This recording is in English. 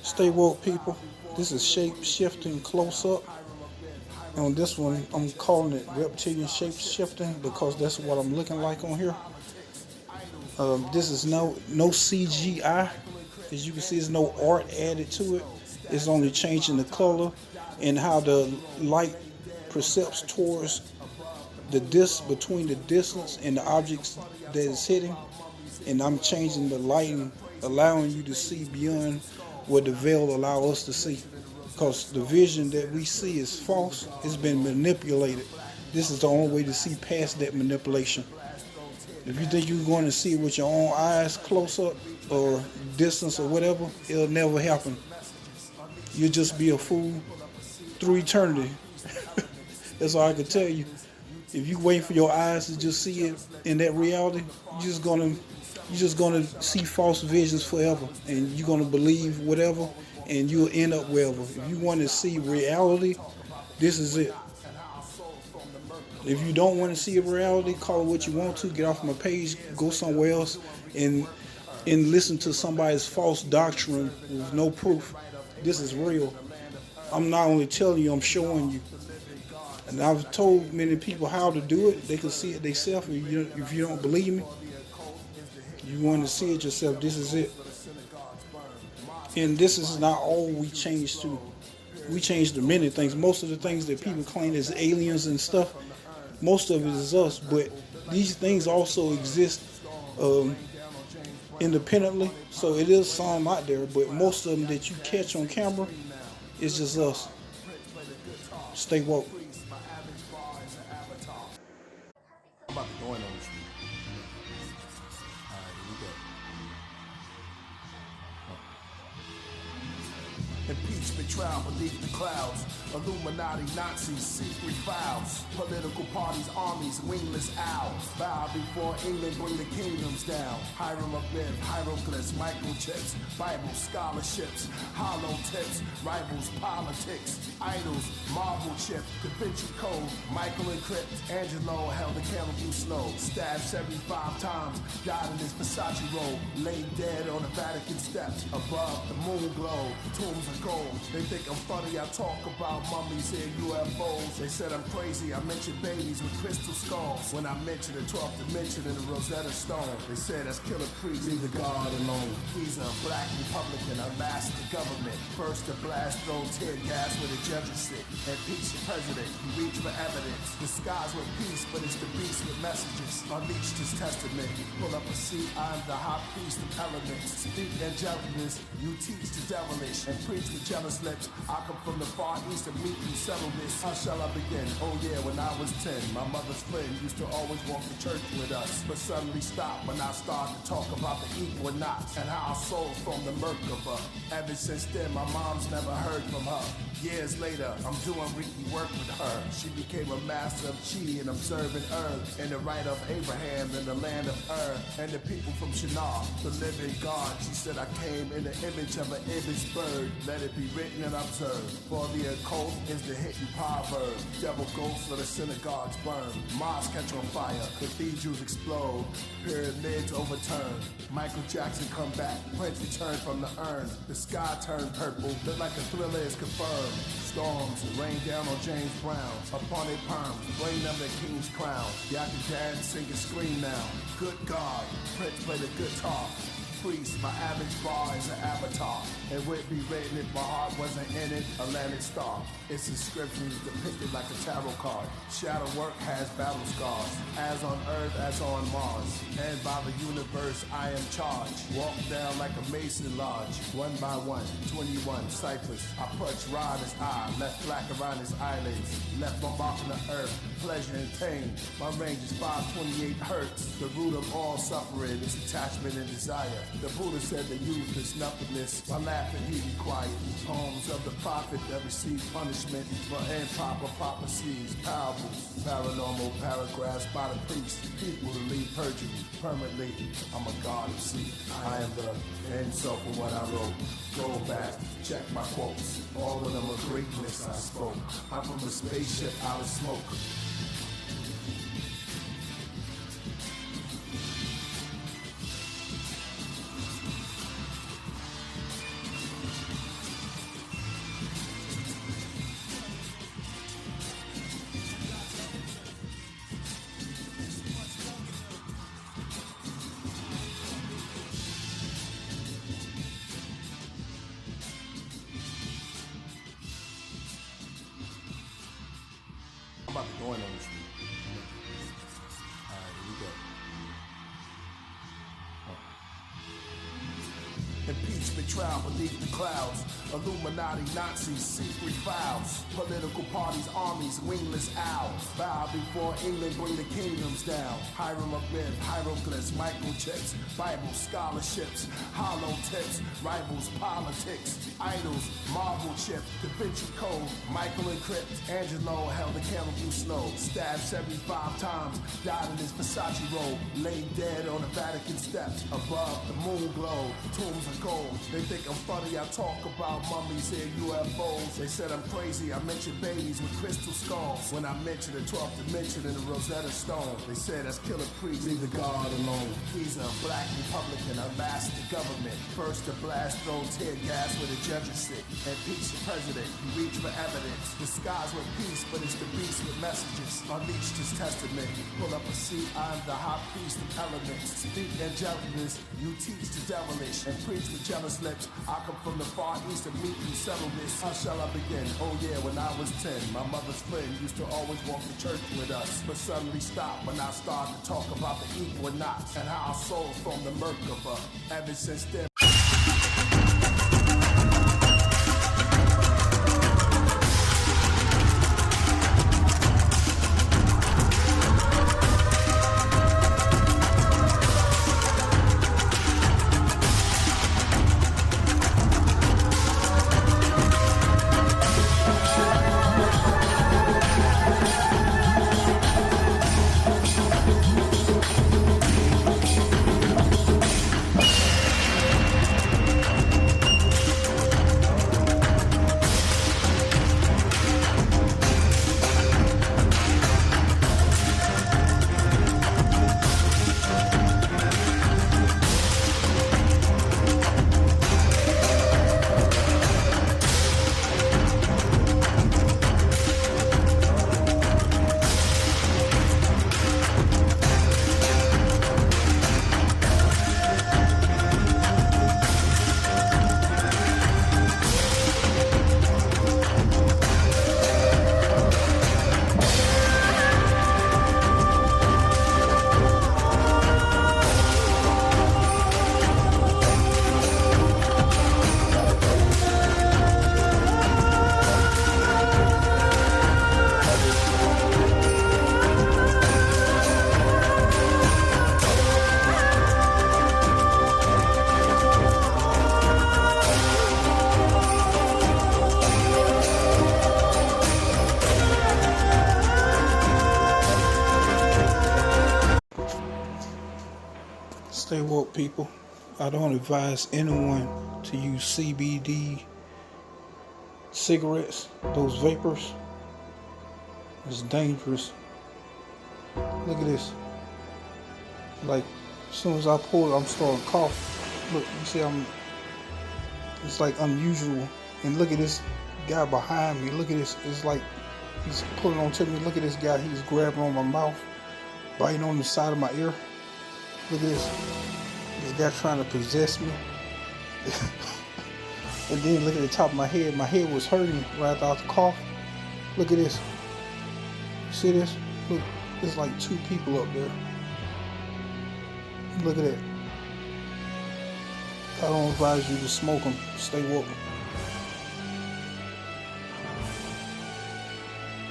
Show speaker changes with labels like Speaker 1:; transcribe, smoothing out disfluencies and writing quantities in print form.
Speaker 1: Stay woke, people. This is shape shifting close up. On this one, I'm calling it reptilian shape shifting because that's what I'm looking like on here. This is no CGI. As you can see, there's no art added to it. It's only changing the color and how the light percepts towards between the distance and the objects that it's hitting. And I'm changing the lighting, allowing you to see beyond what the veil allows us to see. Because the vision that we see is false. It's been manipulated. This is the only way to see past that manipulation. If you think you're going to see it with your own eyes close up or distance or whatever, it'll never happen. You'll just be a fool through eternity. That's all I can tell you. If you wait for your eyes to just see it in that reality, you're just gonna see false visions forever, and you're gonna believe whatever, and you'll end up wherever. If you want to see reality, this is it. If you don't want to see a reality, call it what you want to. Get off my page, go somewhere else, and listen to somebody's false doctrine with no proof. This is real. I'm not only telling you, I'm showing you. And I've told many people how to do it. They can see it themselves. If you don't believe me, you want to see it yourself. This is it. And this is not all we changed to. We changed to many things. Most of the things that people claim as aliens and stuff, most of it is us. But these things also exist independently. So it is some out there. But most of them that you catch on camera is just us. Stay woke.
Speaker 2: I'm about to go in on this one. Alright, here we go. Impeachment trial beneath the clouds. Illuminati, Nazis, secret files. Political parties, armies, wingless owls. Bow before England, bring the kingdoms down. Hieroglyphs, hieroglyphs, microchips. Bible scholarships, hollow tips. Rivals, politics. Idols, marble chip. Da Vinci Code, Michael encrypt. Angelo held a candle through snow. Stabbed 75 times. Died in his Versace robe. Laid dead on the Vatican steps. Above the moon glow. Tombs of gold. They think I'm funny, I talk about mummies and UFOs. They said I'm crazy, I mentioned babies with crystal skulls. When I mentioned the 12th dimension in the Rosetta Stone, they said that's killer priests, leave the God alone. He's a black Republican, a master government. First to blast, throw tear gas where the judges sit. Impeach the president, he reach for evidence. Disguised with peace, but it's the beast with messages. Unleashed his testament, pull up a seat, I'm the high priest of elements. Speak angelicness, you teach the devilish, and preach with jealous lips. I come from the far east and meet and settle this. How shall I begin? Oh yeah, when I was 10, my mother's friend used to always walk to church with us, but suddenly stopped when I started to talk about the equinox and how our souls from the Merkaba. Ever since then, my mom's never heard from her. Years later, I'm doing Reiki work with her. She became a master of chi and observing herbs and the right of Abraham in the land of Ur and the people from Shinar, the living God. She said I came in the image of an ibis bird. Let it be written and observed. For the occult is the hidden proverb. Devil ghosts for the synagogues burn. Mosques catch on fire. Cathedrals explode. Pyramids overturned. Michael Jackson come back. Prince returned from the urn. The sky turned purple. Look like a thriller is confirmed. Storms rain down on James Brown. Upon their palms, bring them the king's crown. Y'all can dance, sing and scream now. Good God, Prince play the guitar. Priest, my average bar is an avatar. It would be written if my heart wasn't in it, Atlantic star. Its inscription is depicted like a tarot card. Shadow work has battle scars, as on Earth as on Mars. And by the universe I am charged. Walk down like a Mason lodge, one by one, 21 ciphers. I punch rod his eye, left black around his eyelids. Left my mark on the earth, pleasure and pain. My range is 528 hertz. The root of all suffering is attachment and desire. The Buddha said the youth is nothingness. My laughing he be quiet. Poems of the prophet that receive punishment for improper prophecies. Parables, paranormal paragraphs by the priest. People who leave perjury permanently. I'm a god of sleep. I am the end self of what I wrote. Go back, check my quotes. All of them are greatness I spoke. I'm from a spaceship out of smoke. Impeachment trial beneath the clouds. Illuminati, Nazis, secret files. Political parties, armies, wingless owls. Bow before England, bring the kingdoms down. Hiram of men, hieroglyphs, microchips, Bible scholarships, hollow tips, rivals, politics, idols, marble chip, Da Vinci Code, Michael and Crypt. Angelo held a candle through snow, stabbed 75 times, died in his Versace robe, laid dead on the Vatican steps. Above the moon glow, tombs of gold. They think I'm funny, I talk about mummies and UFOs. They said I'm crazy, I mention babies with crystal skulls. When I mention the 12th dimension in the Rosetta Stone, they said that's killer priests, leave the God alone. He's a black Republican, a master government. First to blast, throw tear gas where the judges sit. Impeach the president, he reach for evidence. Disguised with peace, but it's the beast with messages. Unleashed his testament, pull up a seat, I'm the high priest of elements. Speak angelicness, you teach the devilish, and preach with jealous lips. I come from the far east and meet and settle this. How shall I begin? Oh yeah, when I was 10, my mother's friend used to always walk to church with us, but suddenly stopped when I started to talk about the equinox and how our souls from the Merkaba. Ever since then.
Speaker 1: Stay woke, people. I don't advise anyone to use CBD cigarettes, those vapors. It's dangerous. Look at this. Like, as soon as I pull it, I'm starting to cough. Look, you see, it's like unusual. And look at this guy behind me. Look at this. It's like he's pulling on to me. Look at this guy. He's grabbing on my mouth, biting on the side of my ear. Look at this. This guy trying to possess me. And then look at the top of my head. My head was hurting right after the cough. Look at this. See this? Look, there's like 2 people up there. Look at that. I don't advise you to smoke them. Stay woke.